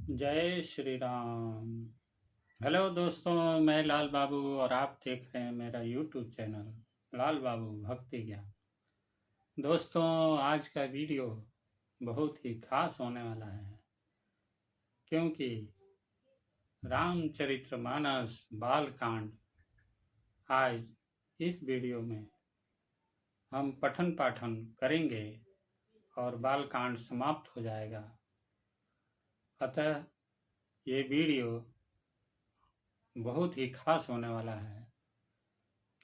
जय श्री राम। हेलो दोस्तों, मैं लाल बाबू और आप देख रहे हैं मेरा यूट्यूब चैनल लाल बाबू भक्ति ज्ञान। दोस्तों, आज का वीडियो बहुत ही खास होने वाला है, क्योंकि रामचरितमानस बालकांड आज इस वीडियो में हम पठन पाठन करेंगे और बालकांड समाप्त हो जाएगा। अतः ये वीडियो बहुत ही खास होने वाला है,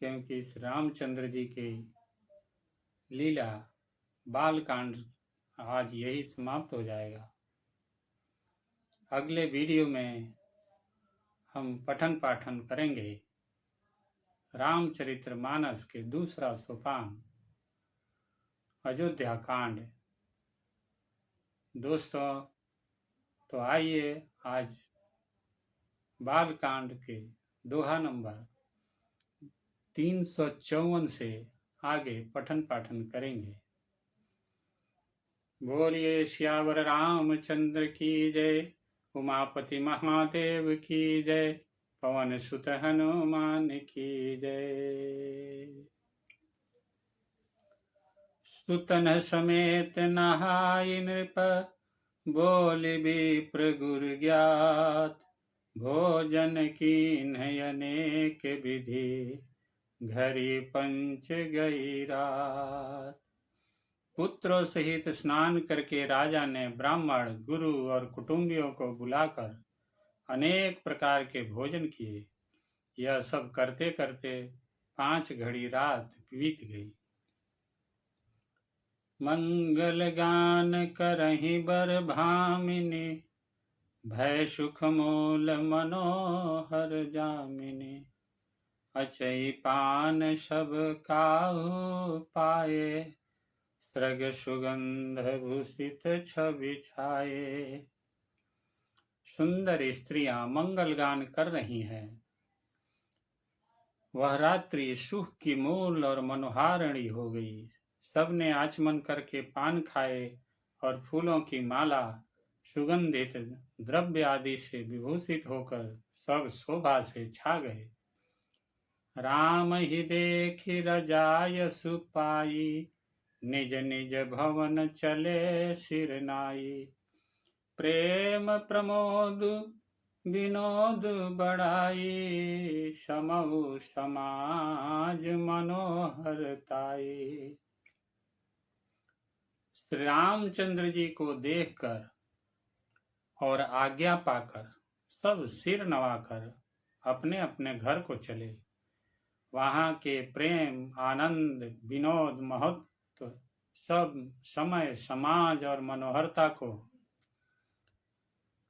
क्योंकि इस रामचंद्र जी की लीला बालकांड आज यही समाप्त हो जाएगा। अगले वीडियो में हम पठन पाठन करेंगे रामचरितमानस के दूसरा सोपान अयोध्या कांड। दोस्तों, तो आइए आज बालकांड के दोहा नंबर 354 से आगे पठन पाठन करेंगे। बोलिए श्यावर रामचंद्र की जय, उमापति महादेव की जय, पवन सुत हनुमान की जय। सुतन समेत नहाय नृप, बोल विप्र गुर ज्ञात, भोजन कीन्ह अनेक विधि, घरी पंच गई रात। पुत्रों सहित स्नान करके राजा ने ब्राह्मण, गुरु और कुटुंबियों को बुलाकर अनेक प्रकार के भोजन किए। यह सब करते करते 5 घड़ी रात बीत गई। मंगल गान करहि बर भामिनी, भय सुख मूल मनोहर जामिनी, अचई पान सब काहू पाए, सृग सुगंध भूषित छवि छाए। सुंदर स्त्रियां मंगल गान कर रही हैं। वह रात्रि सुख की मूल और मनोहारिणी हो गई। सबने आचमन करके पान खाए और फूलों की माला, सुगंधित द्रव्य आदि से विभूषित होकर सब शोभा से छा गए। राम ही देखि रजायसु पाई, निज निज भवन चले सिर नाई, प्रेम प्रमोद विनोद बढ़ाई, समहु समाज मनोहरताई। श्री रामचंद्र जी को देखकर और आज्ञा पाकर सब सिर नवाकर अपने अपने घर को चले। वहां के प्रेम, आनंद, विनोद, महत्व, सब समय, समाज और मनोहरता को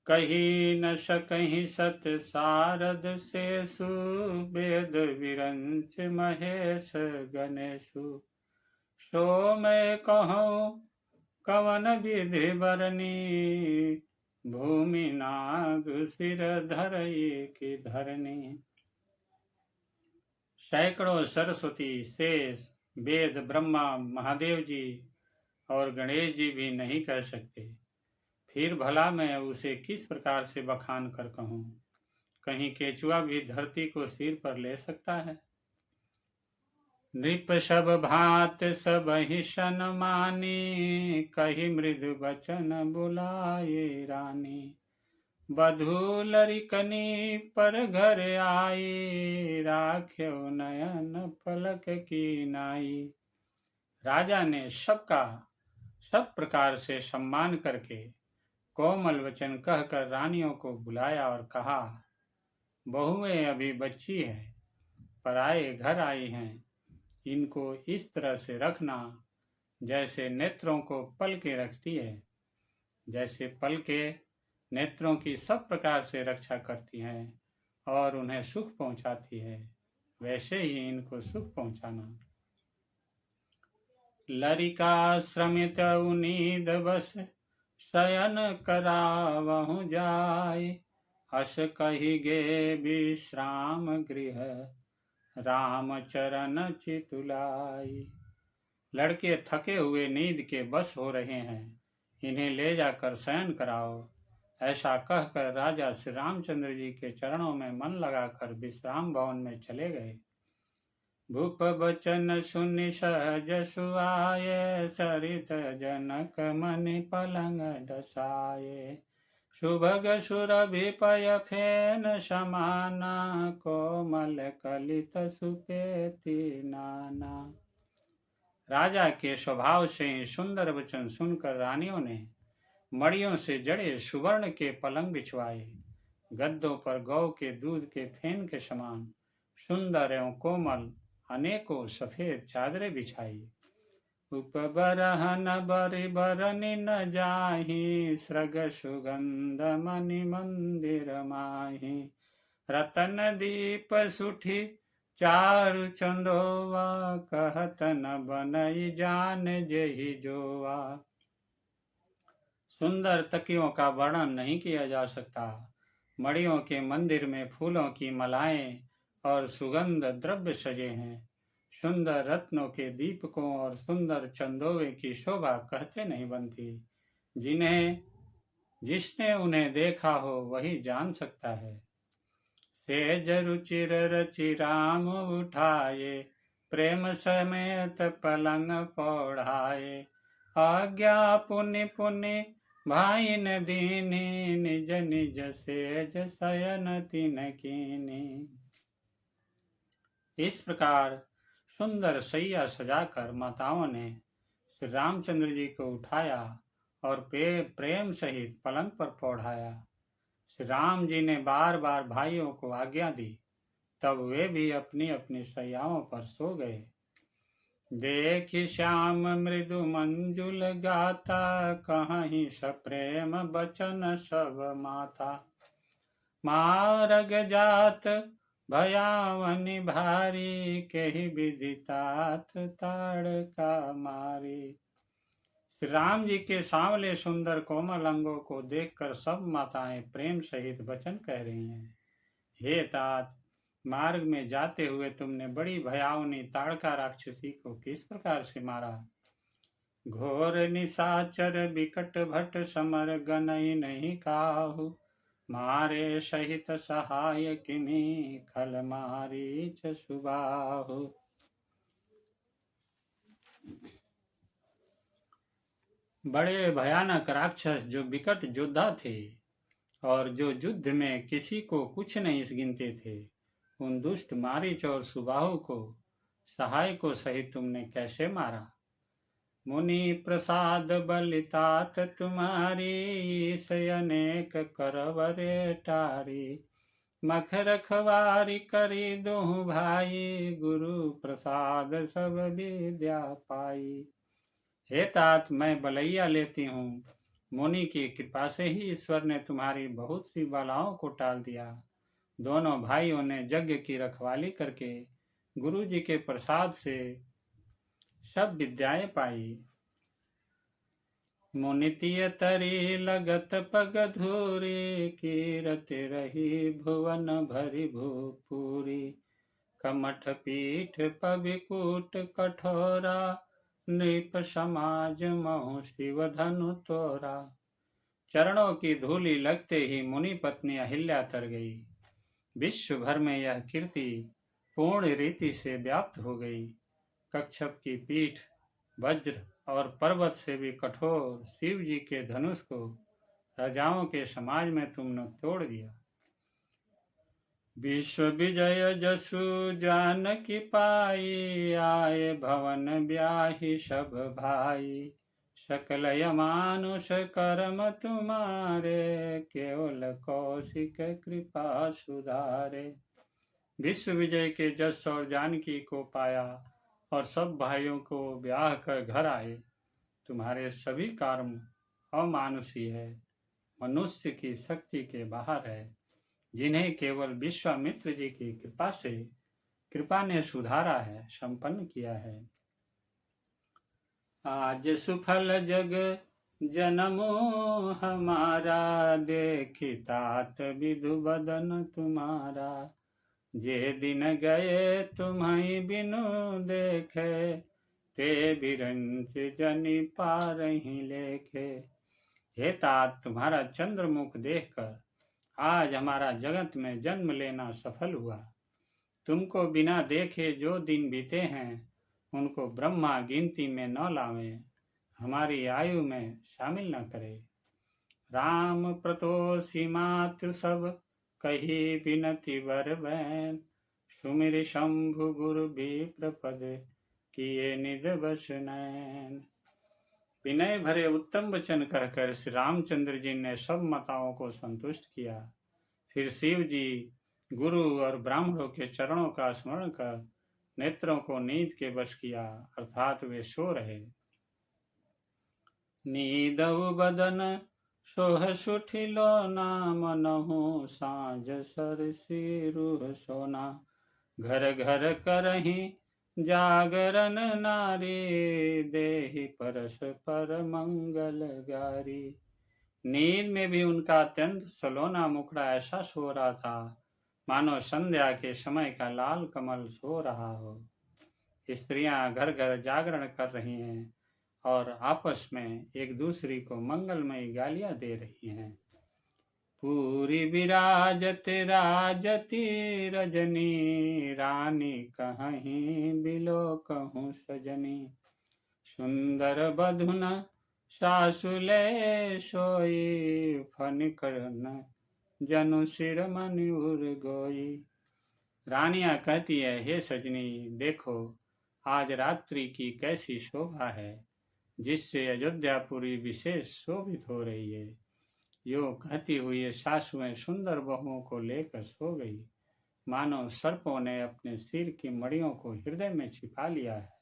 कही न सकहि सत सारद सेसु, वेद विरंच महेश गणेशु, सो मैं कहूँ कवन विधि बरनी, भूमि नाग सिर धरई की धरनी। सैकड़ों सरस्वती, शेष, वेद, ब्रह्मा, महादेव जी और गणेश जी भी नहीं कह सकते। फिर भला मैं उसे किस प्रकार से बखान कर कहूँ? कहीं केचुआ भी धरती को सिर पर ले सकता है? नृप सब भात सबहि सन्मानी, कही मृदु बचन बुलाए रानी, बधू लरिकनी पर घर आई, राख्यो नयन पलक की नाई। राजा ने सबका सब प्रकार से सम्मान करके कोमल वचन कहकर रानियों को बुलाया और कहा, बहुएं अभी बच्ची है, पराए घर आई हैं, इनको इस तरह से रखना जैसे नेत्रों को पलकें रखती है। जैसे पलकें नेत्रों की सब प्रकार से रक्षा करती हैं और उन्हें सुख पहुंचाती है, वैसे ही इनको सुख पहुंचाना। लरिका श्रमित उनीद बस, शयन करावहु जाय, हस कहि गे विश्राम गृह, राम चरण चितुलाई। लड़के थके हुए नींद के बस हो रहे हैं, इन्हें ले जाकर शयन कराओ। ऐसा कहकर राजा श्री रामचंद्र जी के चरणों में मन लगाकर विश्राम भवन में चले गए। भूप बचन सुनि सहज सुआये, सरित जनक मनि पलंग डसाये। सुभग सुरभि पय फेन समाना, कोमल कलित सुपेति नाना। राजा के स्वभाव से ही सुंदर वचन सुनकर रानियों ने मड़ियों से जड़े सुवर्ण के पलंग बिछवाए, गद्दों पर गौ के दूध के फेन के समान सुंदर एवं कोमल अनेकों सफेद चादरें बिछाई। उपबरहन बरि बरनि न जाहि, सृग सुगंध मणि मंदिर माहि। रतन दीप सुठी चारु चंदोवा, कहत न बनई जान जेहि जोवा। सुंदर तकियों का वर्णन नहीं किया जा सकता। मड़ियों के मंदिर में फूलों की मालाएं और सुगंध द्रव्य सजे हैं। सुंदर रत्नों के दीपकों और सुंदर चंदोवे की शोभा कहते नहीं बनती। जिसने उन्हें देखा हो वही जान सकता है। सेज रुचिर रचि राम उठाए, प्रेम समेत पलंग पौढ़ाए। आज्ञा पुनि पुनि भाई न दीनी, निज निज सेज शयन तिन कीनी। इस प्रकार सुंदर सैया सजाकर माताओं ने श्री रामचंद्र जी को उठाया और प्रेम सहित पलंग पर पौढ़ाया। श्री राम जी ने बार बार भाइयों को आज्ञा दी, तब वे भी अपनी अपनी सैयाओं पर सो गए। देखि श्याम मृदु मंजुल गाता, कहीं सप्रेम बचन सब माता। मारग जात भयावनि भारी, केहि विदितात ताड़का मारी। श्री राम जी के सांवले सुंदर कोमल अंगों को देखकर सब माताएं प्रेम सहित वचन कह रही हैं। हे तात, मार्ग में जाते हुए तुमने बड़ी भयावनी ताड़का राक्षसी को किस प्रकार से मारा। घोर निशाचर बिकट भट समर, गनई नहीं काहू। मारे सहित सहाय किमी, खल मारीच सुबाहु। बड़े भयानक राक्षस जो विकट योद्धा थे और जो युद्ध में किसी को कुछ नहीं गिनते थे, उन दुष्ट मारीच और सुबाहु को सहाय को सहित तुमने कैसे मारा। मुनि प्रसाद बलितात तुम्हारी, से अनेक करवरे टारी। मख रखवारी करी दोहु भाई, गुरु प्रसाद सब विद्या पाई। हे तात, मैं बलैया लेती हूँ। मुनि की कृपा से ही ईश्वर ने तुम्हारी बहुत सी बालाओं को टाल दिया। दोनों भाइयों ने यज्ञ की रखवाली करके गुरु जी के प्रसाद से सब विद्याएं पाई। मुनितिय तरी लगत पग धूरी, कीरत रही भुवन भरी भूपुरी। कमठ पीठ पविकूट कठोरा, नृप समाज महु शिव धनु तोरा। चरणों की धूली लगते ही मुनि पत्नी अहिल्या तर गई। विश्व भर में यह कीर्ति पूर्ण रीति से व्याप्त हो गई। कच्छप की पीठ वज्र और पर्वत से भी कठोर शिव जी के धनुष को राजाओं के समाज में तुमने तोड़ दिया। विश्व विजय जसु जानकी पाई, आए भवन ब्याही सब भाई। सकल यमानुष कर्म तुम्हारे, केवल कौशिक कृपा सुधारे। विश्व विजय के जस और जानकी को पाया और सब भाइयों को ब्याह कर घर आए। तुम्हारे सभी कर्म अमानुषी है, मनुष्य की शक्ति के बाहर है, जिन्हें केवल विश्वामित्र जी की कृपा ने सुधारा है, संपन्न किया है। आज सुफल जग जन्मो हमारा, देखी तात विधु बदन तुम्हारा। जे दिन गए तुम्हें बिनु देखे, ते बिरंच जनि पारहि लेखे। हे तात, तुम्हारा चंद्रमुख देखकर आज हमारा जगत में जन्म लेना सफल हुआ। तुमको बिना देखे जो दिन बीते हैं, उनको ब्रह्मा गिनती में न लावे, हमारी आयु में शामिल न करे। राम प्रतोषी मातु सब, कही बिनती वर बैन, सुमिर शंभु गुरु विप्र पद, किए निध बस नैन। विनय भरे उत्तम वचन कहकर श्री रामचंद्र जी ने सब माताओं को संतुष्ट किया। फिर शिव जी गुरु और ब्राह्मणों के चरणों का स्मरण कर नेत्रों को नींद के वश किया, अर्थात वे सो रहे। नीदव बदन सोह सुठिलो नाम नहु, साँझ सरसी रूह सोना, घर घर करही जागरण नारी, देहि परस्पर मंगल गारी। नींद में भी उनका अत्यंत सलोना मुखड़ा ऐसा सो रहा था मानो संध्या के समय का लाल कमल सो रहा हो। स्त्रियां घर घर जागरण कर रही हैं और आपस में एक दूसरी को मंगलमयी गालियां दे रही हैं। पूरी विराजत राजती रजनी, रानी कहीं बिलो कहूँ सजनी, सुंदर बधुन सासुले सोई, फनिकरन जनु सिर मनि उर गोई। रानियां कहती है, हे सजनी देखो, आज रात्रि की कैसी शोभा है, जिससे अयोध्यापुरी विशेष शोभित हो रही है। यो कहती हुई सासुएं सुंदर बहुओं को लेकर सो गई, मानो सर्पों ने अपने सिर की मड़ियों को हृदय में छिपा लिया है।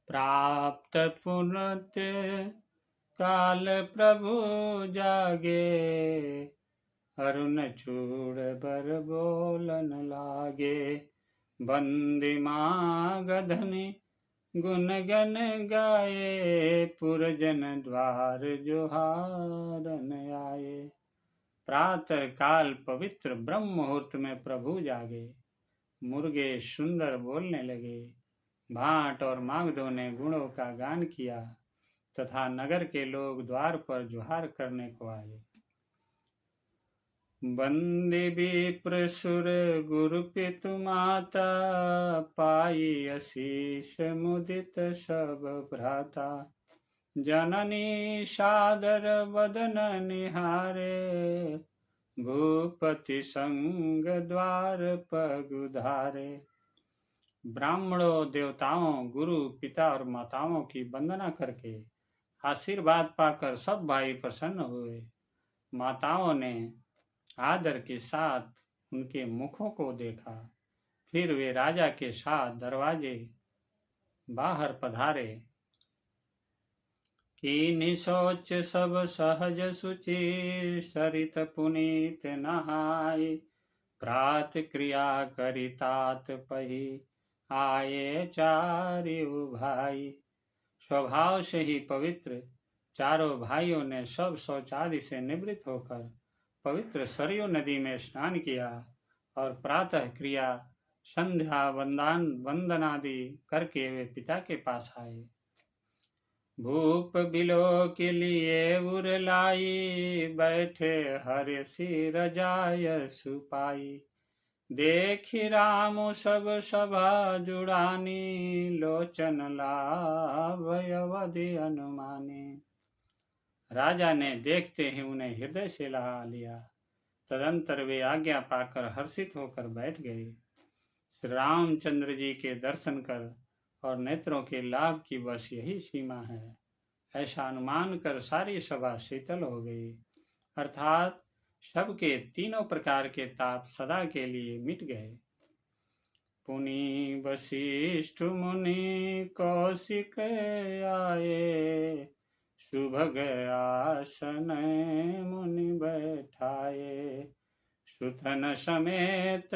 प्राप्त पुण्य काल प्रभु जागे, अरुण चूड़ बर बोलन लागे, बंदी मागधनि गुण गन गाये, पुरजन द्वार जोहारन आए। प्रातः काल पवित्र ब्रह्म मुहूर्त में प्रभु जागे, मुर्गे सुंदर बोलने लगे, भाट और मागधों ने गुणों का गान किया तथा नगर के लोग द्वार पर जुहार करने को आए। बंदी विप्र सुर गुरु पितु माता, पाई आशीष मुदित सब भ्राता, जननी सादर बदन निहारे, भूपति संग द्वार पगुधारे। ब्राह्मणों, देवताओं, गुरु, पिता और माताओं की वंदना करके आशीर्वाद पाकर सब भाई प्रसन्न हुए। माताओं ने आदर के साथ उनके मुखों को देखा, फिर वे राजा के साथ दरवाजे बाहर पधारे। कीनि सोच सब सहज सुचि, सरित पुनीत नहाय, प्रात क्रिया करि तात पही, आए चारिउ भाई। स्वभाव से ही पवित्र चारों भाइयों ने सब शौचादि से निवृत्त होकर पवित्र सरयू नदी में स्नान किया और प्रातः क्रिया संध्या वंदनादि करके वे पिता के पास आए। भूप बिलो के लिए उरलाई, बैठे हर सी रजाय सुपाई, देखी राम सब सभा जुड़ानी, लोचन लाभ अवधि अनुमानी। राजा ने देखते ही उन्हें हृदय से लहा लिया। तदंतर वे आज्ञा पाकर हर्षित होकर बैठ गए। श्री रामचंद्र जी के दर्शन कर और नेत्रों के लाभ की बस यही सीमा है, ऐसा अनुमान कर सारी सभा शीतल हो गई, अर्थात सबके तीनों प्रकार के ताप सदा के लिए मिट गए। पुनि वशिष्ठ मुनि कौशिक आए, सुभग आसन मुनि बैठाए, सुतन समेत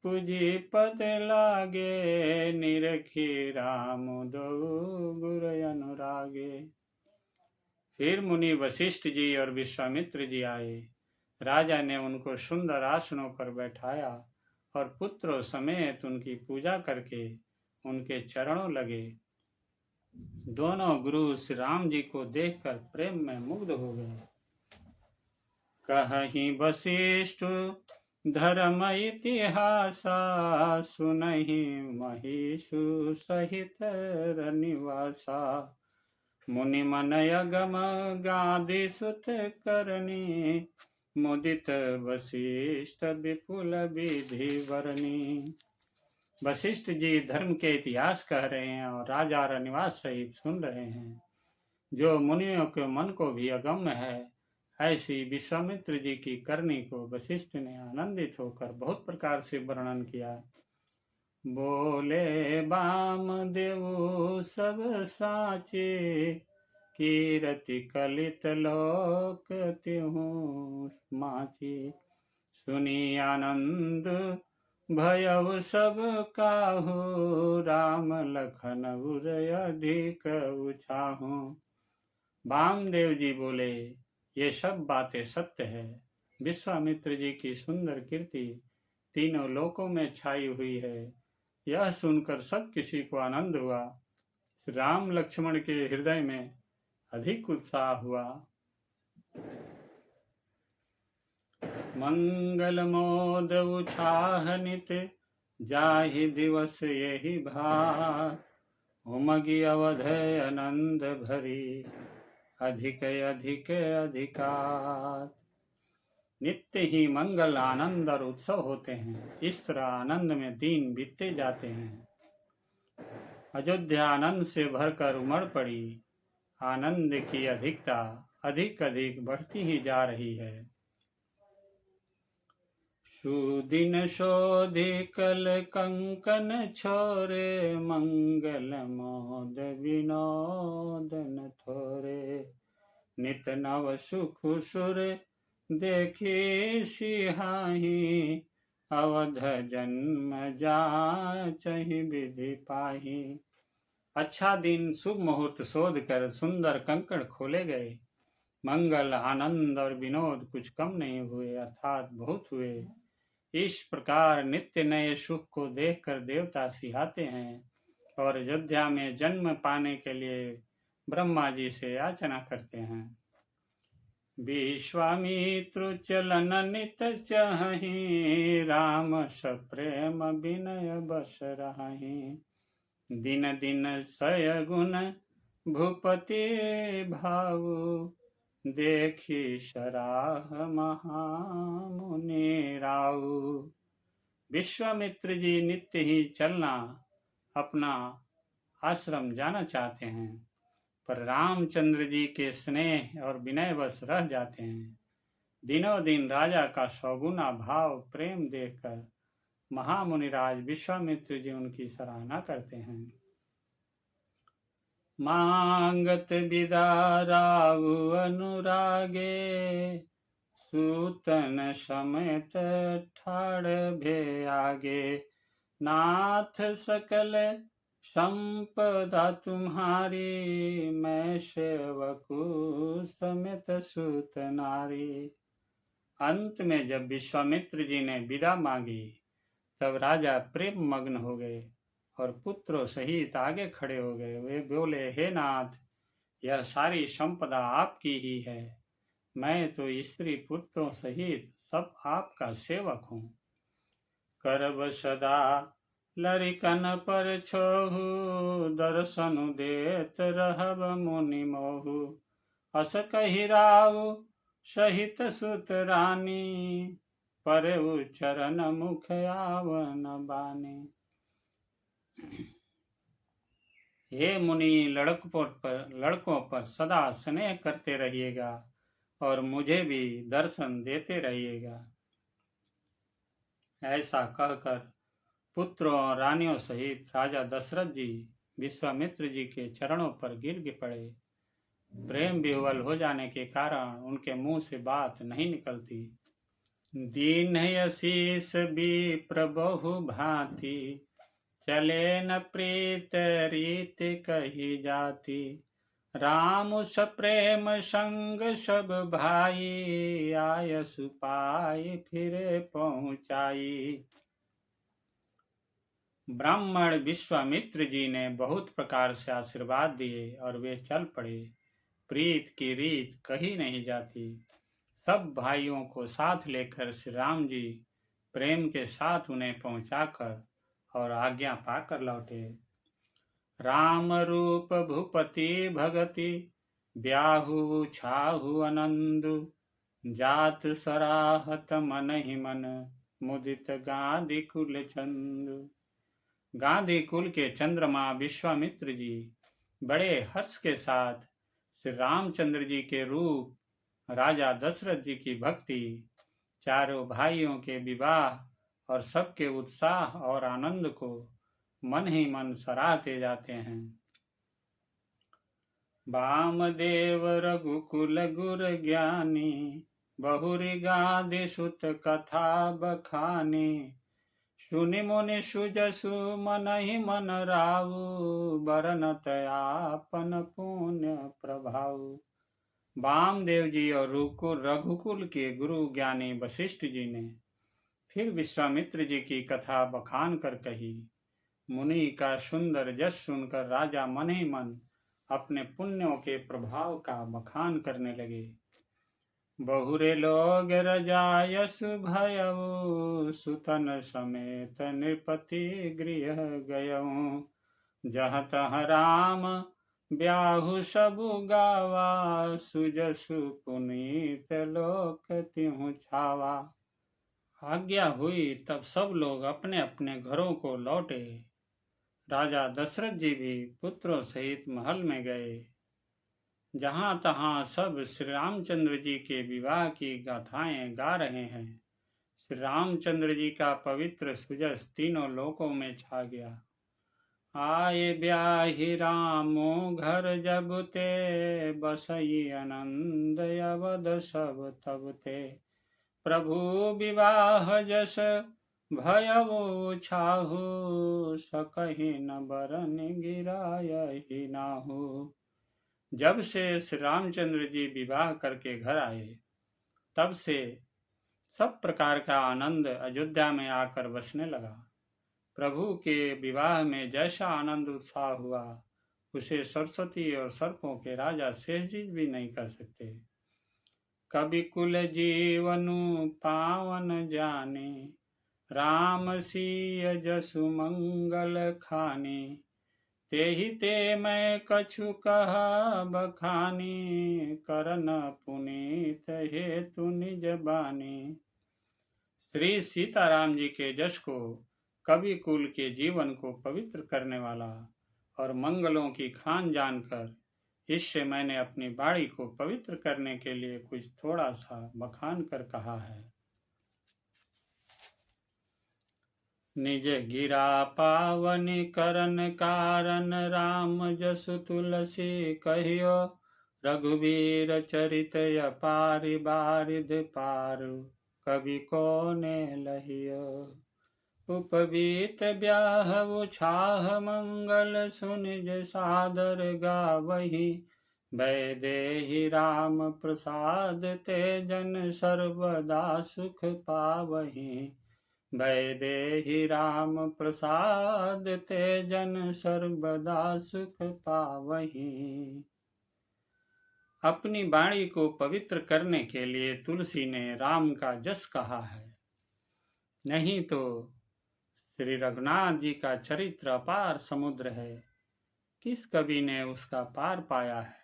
पूजी पद लागे, निरखी राम दो गुरु अनुरागे। फिर मुनि वशिष्ठ जी और विश्वामित्र जी आए। राजा ने उनको सुंदर आसनों पर बैठाया और पुत्रों समेत उनकी पूजा करके उनके चरणों लगे। दोनों गुरु श्री राम जी को देखकर प्रेम में मुग्ध हो गए। कहहि वशिष्ठ धर्म इतिहासा, सुनहि महिषु सहित रनिवासा। मुनि मन अगम गादि सुत करनी, मुदित वशिष्ठ विपुल विधि वरनी। वशिष्ठ जी धर्म के इतिहास कह रहे हैं और राजा रनिवास सहित सुन रहे हैं, जो मुनियों के मन को भी अगम्य है। ऐसी विश्वामित्र जी की करनी को वशिष्ठ ने आनंदित होकर बहुत प्रकार से वर्णन किया। बोले वामदेव सब साचे, कीरति कलित लोक तिहु माची। सुनी आनंद भयउ सब काहू, राम लखन उर अधिक उछाहू। वामदेव जी बोले, ये सब बातें सत्य है। विश्वामित्र जी की सुंदर कीर्ति तीनों लोकों में छाई हुई है। यह सुनकर सब किसी को आनंद हुआ। राम लक्ष्मण के हृदय में अधिक उत्साह हुआ। मंगल मोद उछाह नित, जाहि दिवस यही भार। उमगी अवध आनंद भरी, अधिक अधिक अधिकार। नित्य ही मंगल आनंद और उत्सव होते हैं। इस तरह आनंद में दिन बीतते जाते हैं। अयोध्या आनंद से भरकर उमड़ पड़ी। आनंद की अधिकता अधिक अधिक बढ़ती ही जा रही है। सुदिन शोधि कल कंकन छोरे, मंगल मोद विनोदन थोरे। नित नव सुख सुर देखी सिहाही, अवध जन्म जाचहि विधि पाही। अच्छा दिन शुभ मुहूर्त शोध कर सुंदर कंकण खोले गए। मंगल आनंद और विनोद कुछ कम नहीं हुए, अर्थात बहुत हुए। इस प्रकार नित्य नए सुख को देखकर देवता सिहाते हैं और अयोध्या में जन्म पाने के लिए ब्रह्मा जी से याचना करते हैं। विश्वामित्र चलन नित चहि, राम सप्रेम विनय बस रहहि। दिन दिन सय गुण भूपति भाऊ, देखी सराह महामुनि राऊ। विश्वामित्र जी नित्य ही चलना अपना आश्रम जाना चाहते हैं, पर रामचंद्र जी के स्नेह और विनय बस रह जाते हैं। दिनों दिन राजा का सौगुना भाव प्रेम देखकर महामुनिराज विश्वामित्र जी उनकी सराहना करते हैं। मांगत विदा राव अनुरागे, सूतन समेत ठाड़ भे आगे। नाथ सकल संपदा तुम्हारी, मैं सेवकु समेत सूत नारी। अंत में जब विश्वामित्र जी ने विदा मांगी, तब राजा प्रेम मग्न हो गए और पुत्रों सहित आगे खड़े हो गए। वे बोले, हे नाथ, यह सारी संपदा आपकी ही है। मैं तो स्त्री पुत्रों सहित सब आपका सेवक हूँ। करब सदा लरिकन पर छोहु, दर्शन देत रहब मुनि मोहु। अस कहि राव सहित सुत रानी, परउ चरण मुख आवन बानी। हे मुनि, लड़कों पर सदा स्नेह करते रहिएगा और मुझे भी दर्शन देते रहिएगा। ऐसा कहकर पुत्रों और रानियों सहित राजा दशरथ जी विश्वामित्र जी के चरणों पर गिर पड़े। प्रेम विह्वल हो जाने के कारण उनके मुंह से बात नहीं निकलती। दीन आशीष विप्र बहु भांति, चले न प्रीत रीत कही जाती। राम सप्रेम संग सब भाई, आयसु पाई फिरे पहुँचाई। ब्राह्मण विश्वामित्र जी ने बहुत प्रकार से आशीर्वाद दिए और वे चल पड़े। प्रीत की रीत कही नहीं जाती। सब भाइयों को साथ लेकर श्री राम जी प्रेम के साथ उन्हें पहुंचाकर और आज्ञा पाकर लौटे। राम रूप भूपति भगति ब्याहु छाहु आनंदु जात सराहत मन ही मन मुदित गांधी कुल चंदु। गांधी कुल के चंद्रमा विश्वामित्र जी बड़े हर्ष के साथ श्री रामचंद्र जी के रूप, राजा दशरथ जी की भक्ति, चारों भाइयों के विवाह और सबके उत्साह और आनंद को मन ही मन सराहते जाते हैं। वामदेव रघुकुल गुर ज्ञानी बहुरी गादि सुत कथा बखानी सुनि मुनि सुजसु मन ही मन राहु बरनत आपन पुण्य प्रभाव। वामदेव जी और रघुकुल के गुरु ज्ञानी वशिष्ठ जी ने फिर विश्वामित्र जी की कथा बखान कर कही। मुनि का सुंदर जस सुनकर राजा मन ही मन अपने पुण्यों के प्रभाव का बखान करने लगे। बहुरे लोग रजायसु भयउ सुतन समेत नृपति गृह गयऊ जहाँ तहाँ राम ब्याहु सबु गावा सुजसु पुनीत लोक तिहु छावा। आज्ञा हुई तब सब लोग अपने अपने घरों को लौटे। राजा दशरथ जी भी पुत्रों सहित महल में गए। जहाँ तहाँ सब श्री रामचंद्र जी के विवाह की गाथाएं गा रहे हैं। श्री रामचंद्र जी का पवित्र सुजस तीनों लोकों में छा गया। आए ब्याहि रामो घर जब ते बसई आनंद अवध सब तब ते प्रभु विवाह जस भयउ छाहु सकहि न बरन गिरायहि नाहु। जब से श्री रामचंद्र जी विवाह करके घर आए तब से सब प्रकार का आनंद अयोध्या में आकर बसने लगा। प्रभु के विवाह में जैसा आनंद उत्साह हुआ उसे सरस्वती और सर्पों के राजा शेष जी भी नहीं कर सकते। कवि कुल जीवनु पावन जाने राम सिय जसु मंगल खाने तेहि ते मैं कछु कहा बखानी करन पुनीत हेतु निज बानी। श्री सीताराम जी के जश को, कवि कुल के जीवन को पवित्र करने वाला और मंगलों की खान जानकर इससे मैंने अपनी बाणी को पवित्र करने के लिए कुछ थोड़ा सा बखान कर कहा है। निज गिरा पावन करन कारण राम जसु तुलसी कहियो रघुवीर चरित अपारि बारिध पारु कवि कोने लहियो। उपवीत ब्याह छाह मंगल सुनिज सादर गावही वैदेहि राम प्रसाद ते जन सर्वदा सुख पावही वैदेहि राम प्रसाद ते जन सर्वदा सुख पावही। अपनी वाणी को पवित्र करने के लिए तुलसी ने राम का जस कहा है। नहीं तो श्री रघुनाथ जी का चरित्र अपार समुद्र है, किस कवि ने उसका पार पाया है।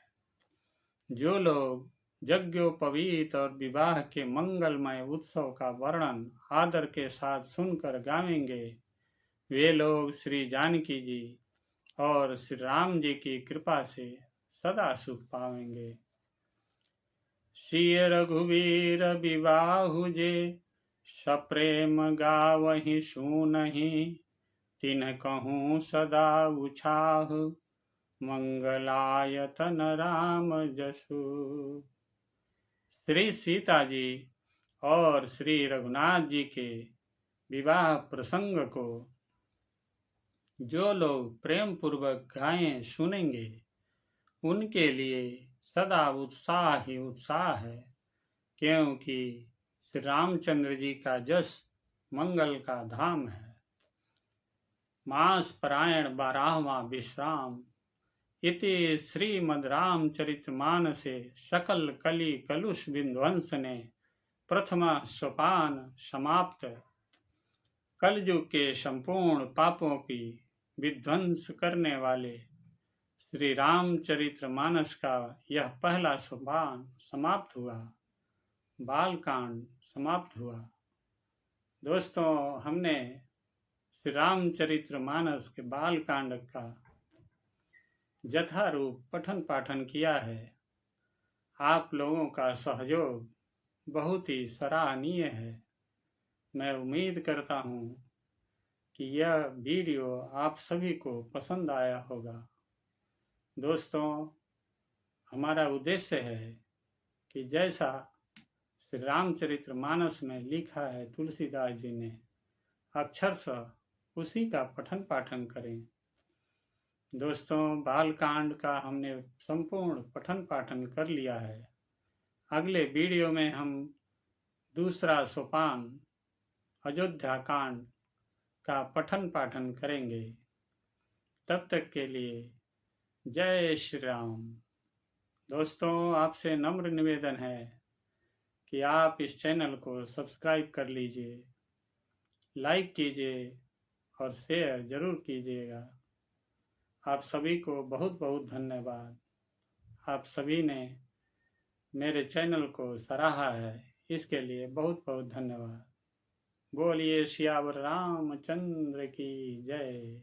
जो लोग यज्ञोपवीत और विवाह के मंगलमय उत्सव का वर्णन आदर के साथ सुनकर गावेंगे वे लोग श्री जानकी जी और श्री राम जी की कृपा से सदा सुख पाएंगे। श्री रघुवीर विवाहु जे सप्रेम गावहि सुनहि तिन्ह कहूँ सदा उछाहु मंगलायतन राम जसु। श्री सीता जी और श्री रघुनाथ जी के विवाह प्रसंग को जो लोग प्रेम पूर्वक गाएं सुनेंगे उनके लिए सदा उत्साह ही उत्साह है, क्योंकि श्री रामचंद्र जी का जस मंगल का धाम है। मास परायण 12वां विश्राम। इति श्रीमद् रामचरितमानसे सकल कली कलुष विध्वंस ने प्रथम सोपान समाप्त। कलयुग के संपूर्ण पापों की विध्वंस करने वाले श्री रामचरितमानस का यह पहला सोपान समाप्त हुआ, बालकांड समाप्त हुआ। दोस्तों, हमने श्री रामचरितमानस के बालकांड का यथारूप पठन पाठन किया है। आप लोगों का सहयोग बहुत ही सराहनीय है। मैं उम्मीद करता हूँ कि यह वीडियो आप सभी को पसंद आया होगा। दोस्तों, हमारा उद्देश्य है कि जैसा श्री रामचरितमानस में लिखा है तुलसीदास जी ने, अक्षरशः उसी का पठन पाठन करें। दोस्तों, बालकांड का हमने संपूर्ण पठन पाठन कर लिया है। अगले वीडियो में हम दूसरा सोपान अयोध्या कांड का पठन पाठन करेंगे। तब तक के लिए जय श्री राम। दोस्तों, आपसे नम्र निवेदन है कि आप इस चैनल को सब्सक्राइब कर लीजिए, लाइक कीजिए और शेयर जरूर कीजिएगा। आप सभी को बहुत बहुत धन्यवाद। आप सभी ने मेरे चैनल को सराहा है, इसके लिए बहुत बहुत धन्यवाद। बोलिए सियावर रामचंद्र की जय।